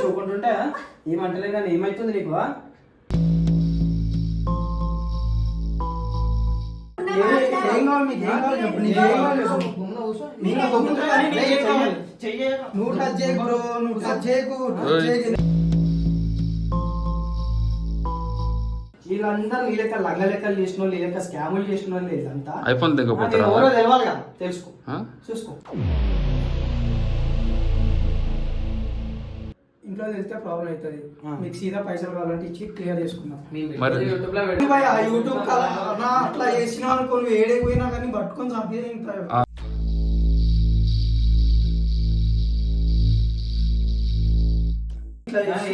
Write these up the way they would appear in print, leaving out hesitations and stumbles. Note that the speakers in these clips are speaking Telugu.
చూకుంటుంటే ఏమంటలే కానీ ఏమైతుంది నీకు? ఏం కావాలి మీకు? ఏం కావాలి చెప్పు. నీకు ఏం కావాలి చెప్పు. నువ్వు టచ్ చేయకు బ్రో, నువ్వు టచ్ చేయకు. వీళ్ళందరూ నీ లెక్క లంగ లెక్కలు చేసిన వాళ్ళు, నీ లెక్క స్కాములు చేసిన వాళ్ళు వీళ్ళంతా ఐఫోన్ దిగపోతారా? ఎవరో తెలవాలి కదా, తెలుసుకో చూసుకో. ఇంట్లో తెలిస్తే ప్రాబ్లం అవుతుంది. మీకు సీదా పైసలు కావాలంటే ఇచ్చి క్లియర్ చేసుకుందాం. యూట్యూబ్ అట్లా చేసినా అనుకో, నువ్వు ఏడే పోయినా కానీ పట్టుకొని చంపేది.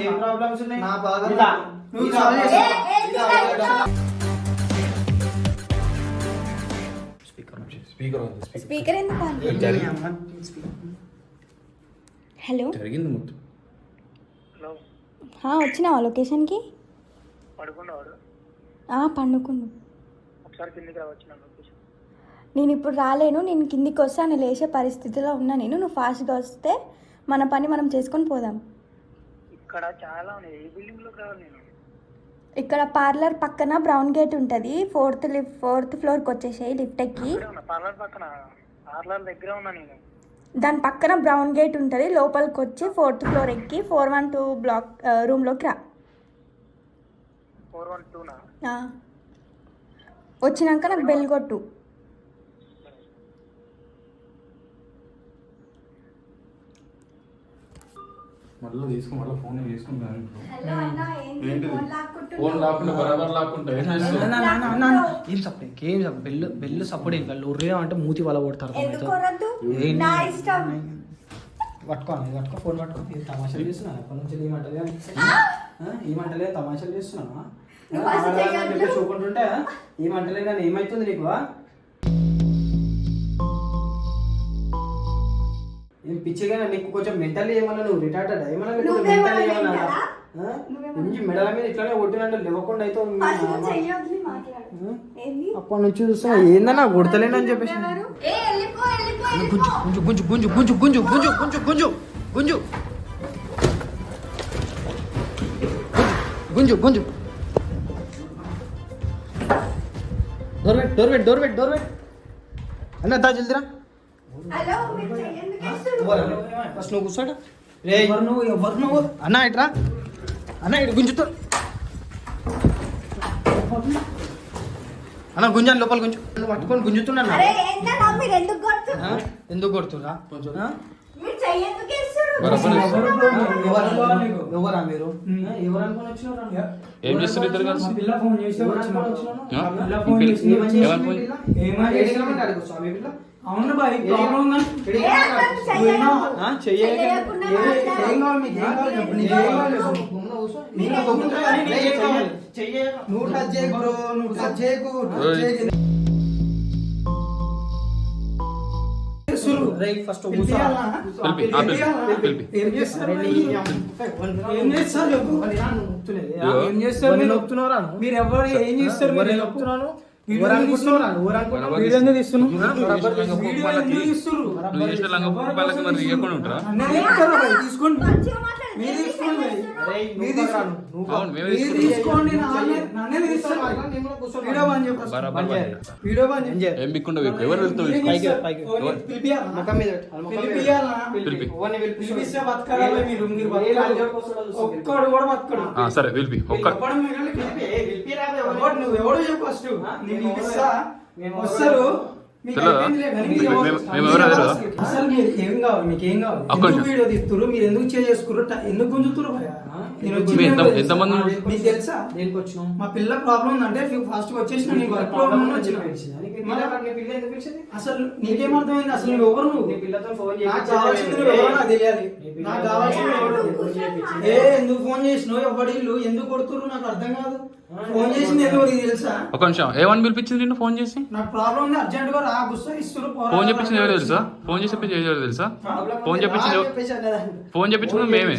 ఏం ప్రాబ్లమ్స్ ఉన్నాయి నా బాధ స్పీకర్ ఎందుకు? హలో జరిగింది మొత్తం. వచ్చినావా లొకేషన్కి? పండుకుండు. నేను ఇప్పుడు రాలేను, నేను కిందికి వస్తే అని లేచే పరిస్థితిలో ఉన్నా. నువ్వు ఫాస్ట్గా వస్తే మన పని మనం చేసుకొని పోదాం. ఇక్కడ పార్లర్ పక్కన బ్రౌన్ గేట్ ఉంటుంది. ఫోర్త్ ఫ్లోర్కి వచ్చేసాయి లిఫ్ట్ ఎక్కి. దాని పక్కన బ్రౌన్ గేట్ ఉంటుంది. లోపలికి వచ్చి 4th ఫ్లోర్ ఎక్కి 412 బ్లాక్ రూమ్లోకి రా. వచ్చినాక నాకు బెల్ కొట్టు. మళ్ళీ తీసుకో, మళ్ళీ ఫోన్ తీసుకుంటాను. ఫోన్ లాక్కుంటే బరాబర్ లాక్కుంటా. బెల్లు సపోర్ట్ ఇంకా లొర్రే అంటే మూతి వాళ్ళ కొడతారు. పట్టుకోండి, పట్టుకో, ఫోన్ పట్టుకో. తమాషాలు చేస్తున్నా అప్పటి నుంచి. ఏమంటలే తమాషాలు చేస్తున్నావా? చూకుంటుంటే ఏమంటలే కానీ ఏమైతుంది నీకు? ఏం పిచ్చిగా నీకు కొంచెం మెంటల్లీ ఏమన్నా, నువ్వు రిటార్టెడ్ ఏమన్నా, మెంటల్లీ ఏమన్నా మెడల మీద ఇట్లానే కొట్టినట్టు లేవకుండా అయితే అప్పటి నుంచి చూస్తున్నా. ఏందన్నా కొడతలేనని చెప్పేసి గుంజు గుంజు గుంజు గుంజు గుంజు గుంజు గుంజు గుంజు గుంజు గుంజు గుంజు. డోర్ వెట్ అన్న దా జల్దిరా. ఫస్ట్ నువ్వు కూర్చోట. ఎవరు నువ్వు అన్న? ఇట్రా అన్న, ఇటు గుంజుతో అన్న. గుంజాను లోపల గుంజు. పట్టుకొని గుంజుతున్నా. ఎందుకు కొడుతురా? ఎవరా మీరు? ఎవరు అనుకుని వచ్చినారా? ఏం చేస్తారు ఇద్దరు కలిసి? అవును బాయ్, నువ్వు టచ్ చేయకు బ్రో, నువ్వు టచ్ చేయకు. ఫస్ట్ ఏం చేస్తారు మీరు? ఎవరు ఏం చేస్తారు? సరే పిలిపి. నువ్వెవడో చెప్పు ఫస్ట్. వస్తారు అసలు మీరు ఏం కావాలి? మీకు ఏం కావాలి? వీడియో తీస్తున్నారు, మీరు ఎందుకు చేసుకున్నారు? ఎందుకు గుంజుతున్నారు? మీకు తెలుసా దేనికి వచ్చినాం? మా పిల్ల ప్రాబ్లం ఉందంటే ఫాస్ట్ గా వచ్చేసిన. నీకు వర్క్ ప్రాబ్లం వచ్చిన. అసలు నీకేం అర్థమైంది? అసలు నువ్వు ఎవరు? నువ్వు నాకు కావాల్సింది నాకు తెలియాలి. నాకు కావాల్సింది ఎందుకు ఫోన్ చేసినావు? ఎవరి ఇల్లు ఎందుకు కొడుతున్నారు? నాకు అర్థం కాదు. ఫోన్ చేసింది ఎందుకు తెలుసా? ఒక నిమిషం. ఏమని పిలిపించింది నిన్ను? ఫోన్ చేసి నాకు ప్రాబ్లం ఉంది అర్జెంట్ గా రా, గుస్సా ఇస్తున్నారు. ఫోన్ చెప్పించింది ఎవరు తెలుసా? ఫోన్ చేసి ఎవరు తెలుసా? ఫోన్ చెప్పించింది మేమే.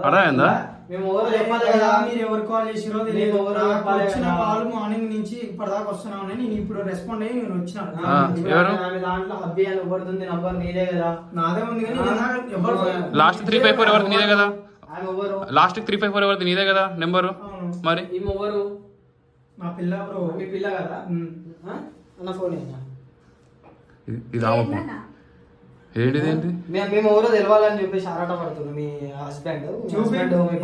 అర్థమైందా? మేము ఎవరో అరే చెప్పాలి భయ్యా, కదా. మీరు ఎవరు కాల్ చేసిరో మేము తెలియదు. ఎవరో నాకు చెప్పాలి వచ్చిన కదా. కాల్ మార్నింగ్ నుంచి ఇప్పటిదాకా వస్తున్నాను నేను ఇప్పుడు రెస్పాండ్ అయ్యి నేను వచ్చిన ఎవరు? ఆమె దాంట్లో హబ్బీ అని పడుతుంది నంబర్ నీదే కదా. నాదే ఉంది కానీ నేను ఎవరు లాస్ట్ 354 ఎవరిది నీదే కదా? ఆమె ఎవరు? లాస్ట్ 354 ఎవరిది నీదే కదా నెంబరు? అవును. మరి ఈమె ఎవరు? మా పిల్ల బ్రో. మీ పిల్ల కదా. ఆ? అన్న ఫోన్ అయినా ఇది ఆమె ఫోన్. ఏంటిది ఏంటి? మేము ఎవరో తెలవాలని చెప్పేసి ఆరాట పడుతున్నాం. మీ హస్బెండ్ చూపి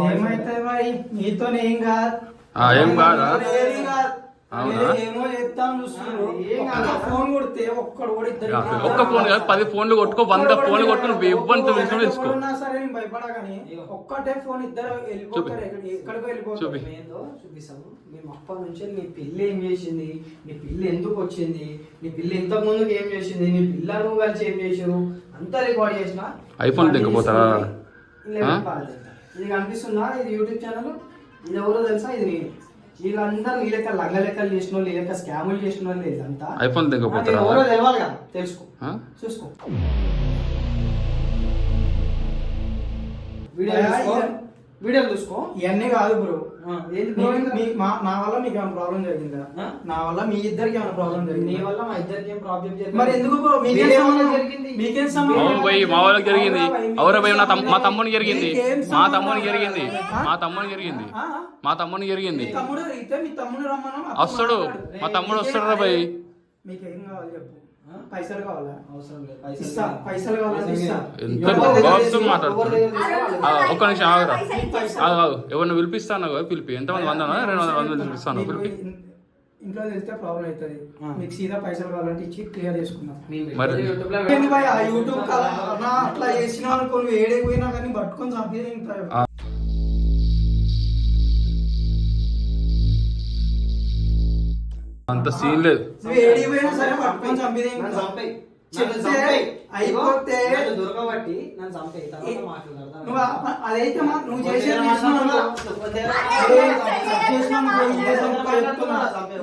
ఏమైతే మరి నీతో ఏం కాదు. ఏం కాదా? ఏం కాదు. అవునా? వేరే ఏమో చెప్తాను చూస్తున్నారు. ఏం కాదు. ఒక్క ఫోన్ కొడితే ఒక్కడు కూడా ఇద్దరు ఒక్క ఫోన్ కాదు 10 ఫోన్లు కొట్టుకో 100 ఫోన్లు కొట్టుకుని ఇబ్బంది తెలుసుకో. ఎవరున్నా సరే నేను భయపడగాని ఒక్కటే ఫోన్ ఇద్దరు వెళ్ళిపోతారు. ఎక్కడికో వెళ్ళిపోతారు. చూపి. ఏందో చూపిస్తాము. మేము అప్పటి నుంచి నీ పిల్లి ఏం చేసింది, నీ పిల్లి ఎందుకు వచ్చింది, నీ పిల్లి ఇంతకు ముందుకు ఏం చేసింది, నీ పిల్ల నువ్వు కలిసి ఏం చేసారు అంతా రికార్డ్ చేసిన. ఐఫోన్ దిగపోతారా? ఇది కనిపిస్తుందా? ఇది యూట్యూబ్ ఛానల్. ఇది ఎవరో తెలుసా? ఇది నేను. వీళ్ళందరూ నీ లెక్క లంగ లెక్కలు చేసిన వాళ్ళు, నీ లెక్క స్కాములు చేసిన వాళ్ళు ఇదంతా. ఐఫోన్ దిగపోతారా? ఎవరో తెలవాలి కదా, తెలుసుకో, ఆ? చూసుకో. వీడియో చూసుకో. ఇవన్నీ కాదు బ్రో. ఏంది bro ఇంకా? నా వల్ల మీకు ఏమైనా ప్రాబ్లం జరిగిందా? ఆ? నా వల్ల మీ ఇద్దరికి ఏమైనా ప్రాబ్లం నీ జరిగింది? వల్ల మా ఇద్దరికి ఏం ప్రాబ్లం జరిగింది? మరి ఎందుకు బ్రో? మీకేం మీరే సంబంధం వాళ్ళకి జరిగింది. మీకేం సంబంధం? అవును పోయి మా వాళ్ళకి జరిగింది. ఎవరో పోయి మా తమ్ముని జరిగింది. మీకేం మా సంబంధం? తమ్ముని జరిగింది. ఆ? మా తమ్ముని జరిగింది. ఆ? మా తమ్ముని జరిగింది. మీ తమ్ముడు అడిగితే మీ తమ్ముడు రమ్మన్నా వస్తాడు. మా తమ్ముడు వస్తాడు రా పోయి. మీకేం కావాలి చెప్పు. పైసలు కావాలా? అవసరం లేదు. ఇస్తా. పైసలు కావాలంటే ఇస్తా. ఎంత ఎవరి దగ్గర బాక్స్ తీసుకో, మాట్లాడుతున్నాడు. ఎవరి దగ్గర తీసుకోవాలి. ఒక్క నిమిషం ఆగురా. ఎవరిని పిలిపిస్తాను పిలిపి. ఎంతమంది 100 పిలిపిస్తాను మీకు పిలిపి. ఇంట్లో వెళ్తే ప్రాబ్లం అవుతుంది. ఆ. మీకు సీదా పైసలు కావాలంటే ఇచ్చి క్లియర్ చేసుకుందాం. మేము మరి- పెట్టేది యూట్యూబ్లో ఏంది భయ్, ఆ యూట్యూబ్ కన్నా అట్లా చేసిన అనుకో నువ్వు ఏడే పోయినా కానీ పట్టుకొని చంపేది. ఆ. అంత సీన్ లేదు. నువ్వు ఏడి పోయినా సరే పట్టుకొని చంపేది. నన్ను చంపేయ్. చెప్తే నన్ను చంపేయ్. అయిపోతే నన్ను దొరకబట్టి నన్ను చంపేయ్. తర్వాత మాట్లాడదాం. నువ్వు అదైతే నువ్వు చేసేది చేసినావు అనుకో.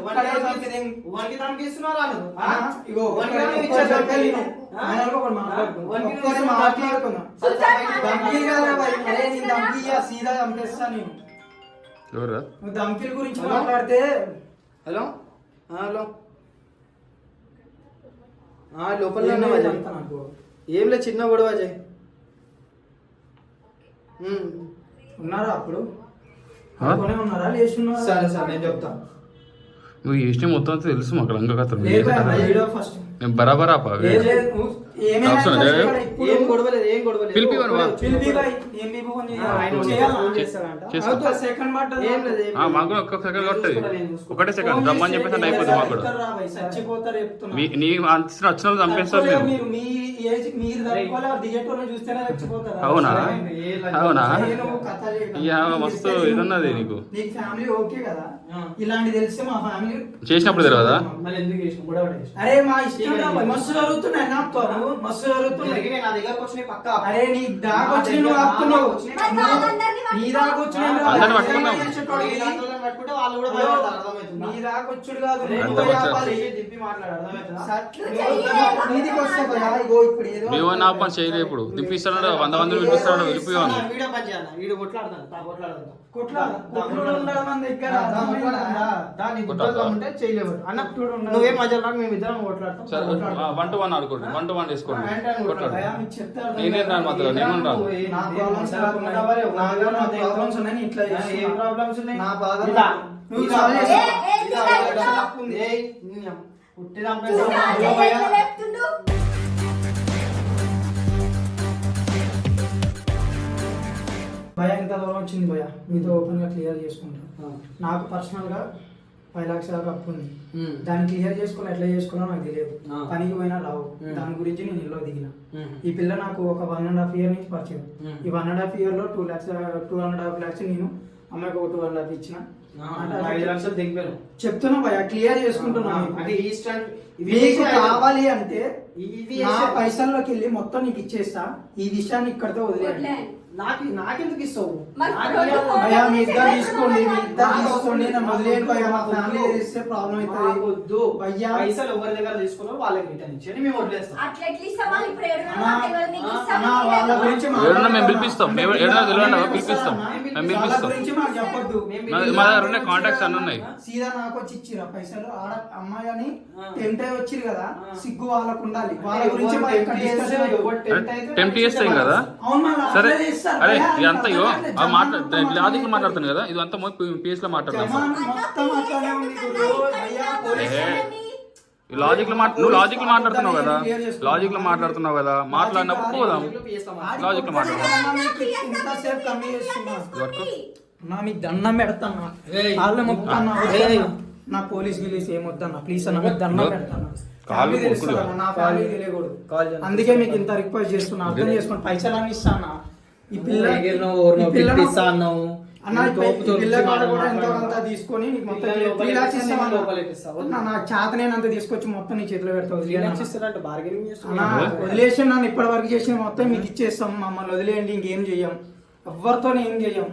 వానికి ధమకిస్తున్నారా నువ్వు? ఆ? ఇగో వానికి ఒక్కడే ఇచ్చేది చెప్పాలి చెప్పాలి. నేను. ఆయనతో ఒకటి మాట్లాడుకున్నా. వానికి ఒక్కడే ఇచ్చేది మాట్లాడుకున్నా. ధమ్కీలు కాదురా భయ్. అరే నీ ధమ్కీ ఇయ్య, సీదా చంపేస్తా నేను. ఎవరా? నువ్వు ధమ్కీల గురించి మాట్లాడితే హలో హలో లోపల ఏం అజయ్. చెప్తా నాకు. ఏం లేదు, చిన్న గొడవ అజయ్. ఉన్నారా అప్పుడు? ఆ? అనుకునే ఉన్నారా లేచి ఉన్నారా? సరే సరే నేను చెప్తాను. నువ్వు చేసిన మొత్తం అంతా తెలుసు మాకు రంగ కథలు. లేదు భయ్, నా వీడియో ఫస్ట్. నేను బరాబరా పా. లేదు, లేదు, నువ్వు ఏమైనా అవసరం లేదు. ఇక్కడ ఇప్పుడు ఏం గొడవలేదు, ఏం గొడవలేదు. పిలిపివ్వను వా. పిలిపి భయ్, ఏం పిలిపి ఫోన్ చేయాలి? ఆయన చేయాలా? ఫోన్ చేస్తాడంట. చేస్తా. అవుతా, సెకండ్ పట్టదు. ఏం లేదు, ఏం లేదు. మాకు కూడా ఒక్క సెకండ్ కొట్టది. నేను చూసుకుంటా. ఒకటే సెకండ్ రమ్మని చెప్పేసి అంటే అయిపోతుంది మాకు కూడా. చెప్తారా భయ్, చచ్చిపోతారు చెప్తున్నా. నీ వచ్చిన వాళ్ళు చంపేస్తారు తక్కువగా మీరు. మీరు మీ ఏజ్ మీరు తట్టుకోలే, దిగేటోళ్ళని చూస్తేనే చచ్చిపోతారా? అవునా? అవునా? నేను కథ చేయను. ఇయ్యా, మస్తు ఇదున్నది నీకు. నీకు ఫ్యామిలీ ఓకే కదా? ఆ. ఇలాంటి తెలిస్తే మా ఫ్యామిలీ చేసినప్పుడు తెలియదా? మళ్ళీ ఎందుకు చేసిన గొడవ చేసిన? అరే మా ఇష్టం రా భయ్, మస్తు జరుగుతున్నాయి నాతో, మస్తు జరుగుతున్నాయి. జరిగినాయి, నా దగ్గరకు వచ్చినాయి పక్కా. అరే నీ దాకా వచ్చి నువ్వు ఆపుతున్నావు. నీ దాకా వచ్చి అందరిని పట్టుకున్నాం. ఈ దాంట్లోనే పట్టుకుంటే వాళ్ళు కూడా భయపడతారు, అర్థమవుతుందా? నీ దాకా వచ్చుడు కాదు, రేపు నువ్వు అంత పోయి వచ్చా. ఆపాలి. చెయ్యి తిప్పి మాట్లాడు, అర్థమవుతుందా? నీదికి వస్తే భయ్యా, ఇగో ఇప్పుడు ఏదో నువ్వు నా పని చేయలే ఇప్పుడు. దింపిస్తాడు 100 మంది పిలిపిస్తాడు వెళ్ళిపోయాను. వీడియో పని చేయాలి, వీడియో కొట్లాడతాను, కొట్లాడతాను. కొట్లాడు ఉండడం మన దగ్గర. దాని కొట్లాడతా. గుడ్డలు ఉంటే చేయలేవు అన్న. నువ్వేం మధ్య రాకు, మేము ఇద్దరం కొట్లాడతాం. సరే 1 to 1 ఆడుకోండి. 1 to 1 వేసుకోండి. కొట్లాడు. భయ్యా, మీకు చెప్తే అర్థం నేనేం కాదు. రాను మధ్యలో, నేను రాను. నా ప్రాబ్లమ్స్ నాకు ఉన్నాయి. నా ప్రాబ్లమ్స్ ఉన్నాయి, ఇట్లా చేస్తున్నా. ఏం ప్రాబ్లమ్స్ ఉన్నాయి? నా బాధ ఇలా. నువ్వు ఇలా. సాల్వ్ చేసుకో. ఇలా. ఇలా. ఏయ్, నీ అమ్మ. పుట్టి చంపేస్తావు. భయ ఎంత దూరం వచ్చింది భయ, మీతో ఓపెన్ గా క్లియర్ చేసుకుంటా. నాకు పర్సనల్ గా 5 లక్షల దాకా అప్పు ఉంది. దాన్ని క్లియర్ చేసుకోవాలి, ఎట్లా చేసుకోవాలో నాకు తెలియదు. ఆ. పనికి పోయినా రావు. దాని గురించి నేను ఇల్లు దిగిన. ఉమ్. ఈ పిల్ల నాకు ఒక 1.5 year నుంచి పరిచయం. ఈ 1.5 year లో 2.5 lakhs నేను అమ్మాయికి ఒక 2.5 ఇచ్చిన. అంటే 5 లక్షలు దిగిపోయాను. చెప్తున్నా భయ, క్లియర్ చేసుకుంటున్నాను. అంటే ఈ స్టంట్ మీకు కావాలి అంటే ఇవి నా పైసల్లోకి వెళ్ళి మొత్తం నీకు ఇచ్చేస్తా. ఈ విషయాన్ని ఇక్కడితో వదిలేయండి. నాకెందుకు ఇస్తావు? మరి నాకు రెండు ఇవ్వాలి. ఫోన్లు భయ్యా మీ ఇద్దరు తీసుకోండి, మీ ఇద్దరు తీసుకోండి, నన్ను వదిలేయండి భయ్యా, మా ఫ్యామిలీ తెలిస్తే ప్రాబ్లం అవుతుంది. వద్దు. భయ్యా పైసలు ఎవరి దగ్గర తీసుకున్నారో వాళ్ళకి రిటర్న్ ఇచ్చేయండి, మేము వదిలేస్తాం. అట్లా ఎట్లా ఇస్తావా? ఇప్పుడు ఏడున్నా అన్నా, తెలియదు, నీకు ఇస్తామా? అన్నా, వాళ్ళ గురించి ఏడున్నా మేము పిలిపిస్తాం. ఏడున్నా తెలియదు పిలిపిస్తాం. మేము వాళ్ళ పిలిపిస్తాం. గురించి మాకు చెప్పొద్దు. మా దగ్గర ఉన్న కాంటాక్ట్స్ అన్నీ ఉన్నాయి. సీదా నాకు వచ్చి ఇచ్చిరా పైసలు. ఆడ అమ్మాయి అని టెంప్ట్ అయి వచ్చిరు కదా, సిగ్గు వాళ్ళకు ఉండాలి. వాళ్ళ గురించి మాకు ఇక్కడ discussion అయ్యో. టెంప్ట్ చేస్తాం కదా. అవును మళ్ళా సరే అట్లే చేస్తారు. అరే భయ్యా, ఇదంతా ఇగో అట్లా లాజిక్ మాట్లాడుతాను కదా, ఇది అంతా పిఎస్ లో మాట్లాడతాను. మొత్తం అట్లానే ఉంది గురు. భయ్యా, పోలీస్ లాజిక్ నువ్వు లాజిక్ లో మాట్లాడుతున్నావు కదా, లాజిక్ లో మాట్లాడుతున్నావు కదా, మాట్లాడినప్పుడు పోదాం. లాజిక్ లో మాట్లాడదాం. ఇంతసేపు కమ్మి చేస్తున్నా. వర్క్ నా మీకు దండం పెడతాను, కాళ్ళు మొక్కుతాను. నా పోలీస్ గిలీస్ ఏమొద్దన్నా ప్లీజ్ అన్న, మీకు దండం పెడతాను. కాళ్ళు ఫ్యామిలీ తెలుసు మొక్కులు. కదా, నా ఫ్యామిలీ తెలియకూడదు. అందుకే మీకు ఇంత రిక్వెస్ట్ చేస్తున్నా, అర్థం చేసుకోండి. పైసలు అన్ని ఇస్తానా ఈ పిల్ల ఈ పిల్లను అన్న ఈ పిల్ల కాడ కూడా ఎంతో కొంత తీసుకొని నీకు మొత్తం 3 lakhs ఇస్తామన్నా. నా చేతనేనంత తీసుకొచ్చి మొత్తం నీ చేతిలో పెడతావు. వదిలేసి నన్ను ఇప్పటి వరకు చేసిన మొత్తం మీకు ఇచ్చేస్తాం. మమ్మల్ని వదిలేయండి, ఇంకేం చెయ్యం, ఎవరితో ఏం చెయ్యం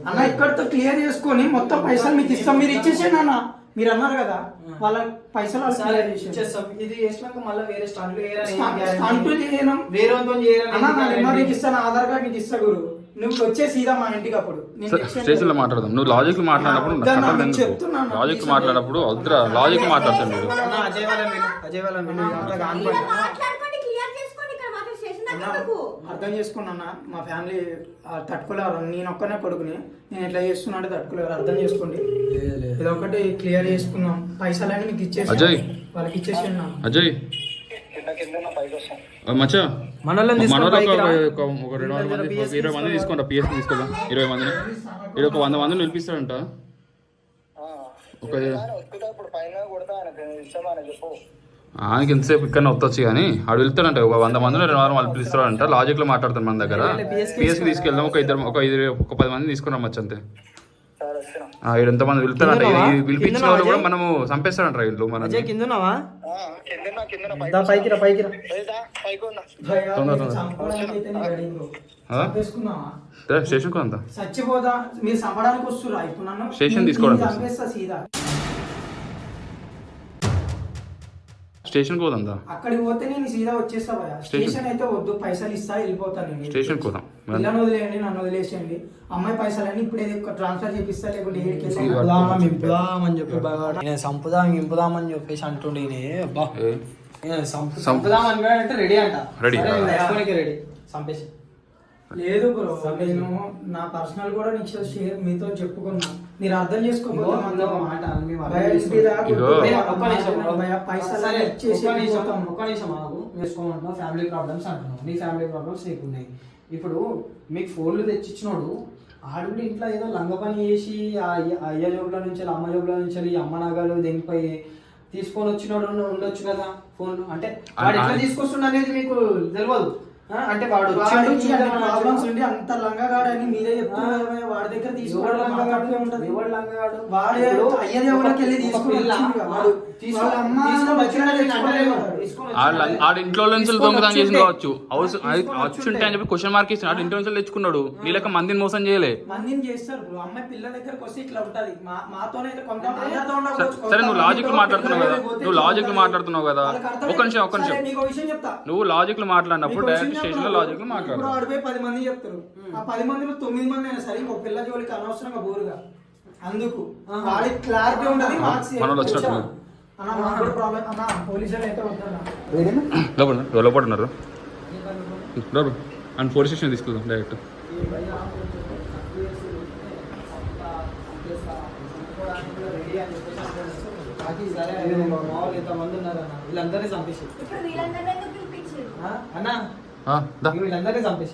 అన్న. ఇక్కడితో క్లియర్ చేసుకొని మొత్తం పైసలు మీకు ఇస్తాం. మీరు ఇచ్చేసేయండి అన్న. మీరు అన్నారు కదా వాళ్ళ పైసలు వాళ్ళు క్లియర్ చేసేస్తాం. ఇది చేసినాక మళ్ళీ వేరే స్టంట్లు స్టంట్లు చేయను. వేరే వాళ్ళతో చేయాలని అన్న నా నెంబర్ నీకు ఇస్తాను, ఆధార్ కార్డ్ నీకు ఇస్తా గురు. నువ్వు వచ్చే సీదా మా ఇంటికి అప్పుడు స్టేషన్ లో మాట్లాడదాం. నువ్వు లాజిక్ లో మాట్లాడినప్పుడు లాజిక్ మాట్లాడినప్పుడు వద్దురా, లాజిక్ మాట్లాడతాను మీరు. అజయ్ వాళ్ళ మాట్లాడుకోండి, క్లియర్ చేసుకోండి. ఇక్కడ మాత్రం స్టేషన్ దగ్గర ఎందుకు? అర్థం చేసుకోండి అన్న, మా ఫ్యామిలీ తట్టుకోలేరు. నేను ఒక్కనే కొడుకుని, నేను ఎట్లా చేస్తున్నా అంటే తట్టుకోలేరు. అర్థం చేసుకోండి, ఇది ఒకటి క్లియర్ చేసుకున్నాం. పైసలన్నీ మీకు ఇచ్చేసి అజయ్ వాళ్ళకి ఇచ్చేసి అజయ్ మచ్చా మనలో ఒక 200 మంది 20 మంది తీసుకుంటా. పిఎస్ తీసుకుందాం 20 మందిని. ఇక్కడ ఒక 100 మందిని పిలిపిస్తాడంట. ఒక ఆయనకి ఎంతసేపు ఇక్కడ వస్తొచ్చు కానీ ఆడు వెళ్తాడంట. ఒక 100 మందిని 200 వాళ్ళు పిలుస్తాడంట. లాజిక్ లో మాట్లాడతాను మన దగ్గర. పిఎస్కి తీసుకెళ్దాం. ఒక 10 మంది తీసుకున్నాం మచ్చ అంతే. ఎంతమంది వెళ్తారంట. పిలిపించిన వాళ్ళు కూడా మనము చంపేస్తాడంట వీళ్ళు. మన స్టేషన్ అంతా చచ్చిపోదా మీరు చంపడానికి వస్తురా ఇప్పుడు నన్ను. స్టేషన్ తీసుకోవడం సీదా స్టేషన్ పోదా. అక్కడికి పోతే నేను సీదా వచ్చేస్తా భయ. స్టేషన్ అయితే వద్దు, పైసలు ఇస్తా వెళ్ళిపోతాను నేను. స్టేషన్ పోదాం. పిల్లని వదిలేయండి, నన్ను వదిలేసేయండి. అమ్మాయి పైసలన్నీ ఇప్పుడే ట్రాన్స్ఫర్ చేపిస్తా, లేకుంటే సంపుదామని చెప్పేసి అంటుండే. సంపుదామని అంటే రెడీ అంట. రెడీ రెడీ చంపేసి లేదు బ్రో, నేను నా పర్సనల్ కూడా నీకు షేర్ మీతో చెప్పుకున్నా. మీరు అర్థం చేసుకోకపోతే ఫ్యామిలీ ప్రాబ్లమ్స్ అంటున్నావు. నీ ఫ్యామిలీ ప్రాబ్లమ్స్ నీకు ఉన్నాయి. ఇప్పుడు మీకు ఫోన్లు తెచ్చిచ్చినోడు ఆడు ఇంట్లో ఏదో లంగ పని చేసి అయ్య జోబుల నుంచి అమ్మ జోబుల నుంచి అమ్మ నగలు దేనిపై తీసుకొని వచ్చినోడు ఉండొచ్చు కదా ఫోన్లు. అంటే వాడు ఎట్లా తీసుకొస్తుండ అనేది మీకు తెలియదు. అంటే వాడు ప్రాబ్లమ్స్ ఉండి అంత లంగగాడని మీరే చెప్తున్నారు. వాడి దగ్గర తీసుకోవడం ఆడ ఇంట్లో నుంచి దొంగతనం చేసి కావచ్చు. హౌస్ వచ్చుంటే అని చెప్పి క్వశ్చన్ మార్క్ ఇస్తున్నాడు. ఇంట్లో నుంచి తెచ్చుకున్నాడు. నీళ్ళక మందిని మోసం చేయలే. మందిని చేస్తారు బ్రో. అమ్మాయి పిల్లల దగ్గరకు వస్తే ఇట్లా ఉంటది. మాతోనైతే కొంత సరే నువ్వు లాజిక్ లో మాట్లాడుతున్నావు కదా, నువ్వు లాజిక్ లో మాట్లాడుతున్నావు కదా. ఒక్క నిమిషం నీకు విషయం చెప్తా. నువ్వు లాజిక్ లో మాట్లాడినప్పుడు డైరెక్ట్ స్టేషన్ లో లాజిక్ లో మాట్లాడు. ఆడిపోయి 10 మంది చెప్తారు. ఆ 10 మందిలో 9 మంది అయినా సరే ఇంకో పిల్ల జోలికి అనవసరంగా బోరుగా. అందుకు వాడికి క్లారిటీ ఉండదు. మనోళ్ళు వచ్చినట్టు లోపల ఉన్నారు. అండ్ పోలీస్ స్టేషన్ తీసుకెళ్దాం డైరెక్ట్. వీళ్ళందరినీ చంపేసి అన్నా వీళ్ళందరినీ చంపేసి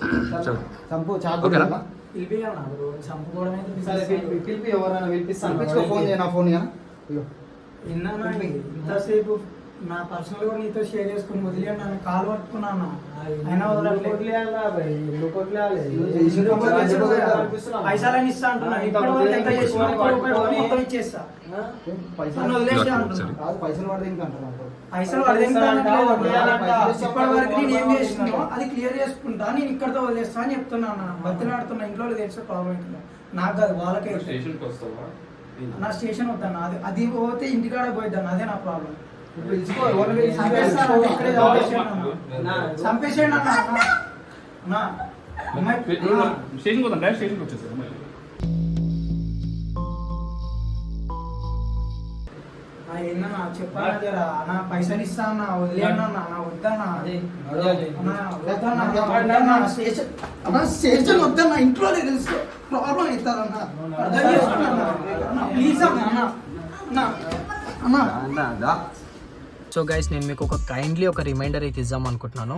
పిలిపి ఎవరైనా పిలిపిస్తాను. ఫోన్ చేయనా? ఫోన్ ఇంతసేపు నా పర్సనల్ కూడా నీతో షేర్ చేసుకుని వదిలే నన్ను కాలు పట్టుకున్నాను. అయినా పైసలని ఇస్తా అంటున్నా. ఇచ్చేస్తా పైసలు పడితే ఇంకా అంటున్నాను. పైసలు ఇప్పటి వరకు నేను ఏం చేసినానో అది క్లియర్ చేసుకుంటా, నేను ఇక్కడతో వదిలేస్తా అని చెప్తున్నా అన్న. బతిలాడుతున్నా, ఇంట్లో తెలిసే ప్రాబ్లం అవుతుంది నాకు కాదు వాళ్ళకే. స్టేషన్కి వస్తావా? నా స్టేషన్ వద్దన్న, అది పోతే ఇంటికాడ పోయిద్దాను, అదే నా ప్రాబ్లం. చంపేసేయండి అన్న. స్టేషన్కి వద్దాం, డైరెక్ట్ స్టేషన్కి వచ్చేసారు. ఏందన్నా చెప్పాలా జరా అన్న, పైసలు ఇస్తా అన్న, వదిలేనా వద్దన్నా. స్టేషన్ వద్దన్నా, ఇంట్లో తెలుసు ప్రాబ్లం అవుతారన్న, అర్థం చేసుకున్నా ప్లీజ్ అన్న. సో గైస్, నేను మీకు ఒక కైండ్లీ ఒక రిమైండర్ అయితే ఇద్దాం అనుకుంటున్నాను.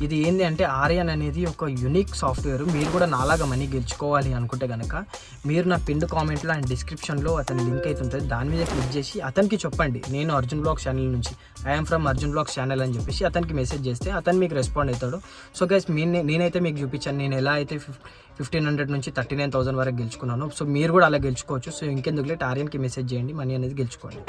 ఇది ఏంటి అంటే ఆర్యన్ అనేది ఒక యూనిక్ సాఫ్ట్వేర్. మీరు కూడా నాలాగా మనీ గెలుచుకోవాలి అనుకుంటే కనుక మీరు నా పిన్ కామెంట్లో అండ్ డిస్క్రిప్షన్లో అతని లింక్ అయితే ఉంటుంది, దాని మీద క్లిక్ చేసి అతనికి చెప్పండి నేను అర్జున్ బ్లాగ్స్ ఛానల్ నుంచి, I'm from Arjun blogs channel అని చెప్పేసి అతనికి మెసేజ్ చేస్తే అతను మీకు రెస్పాండ్ అవుతాడు. సో గైస్, నేనైతే మీకు చూపించాను నేను ఎలా అయితే 1500 నుంచి 39,000 వరకు గెలుచుకున్నాను. సో మీరు కూడా అలా గెలుచుకోవచ్చు. సో ఇంకెందుకు లేట్, ఆర్యన్కి మెసేజ్ చేయండి, మనీ అనేది గెలుచుకోండి.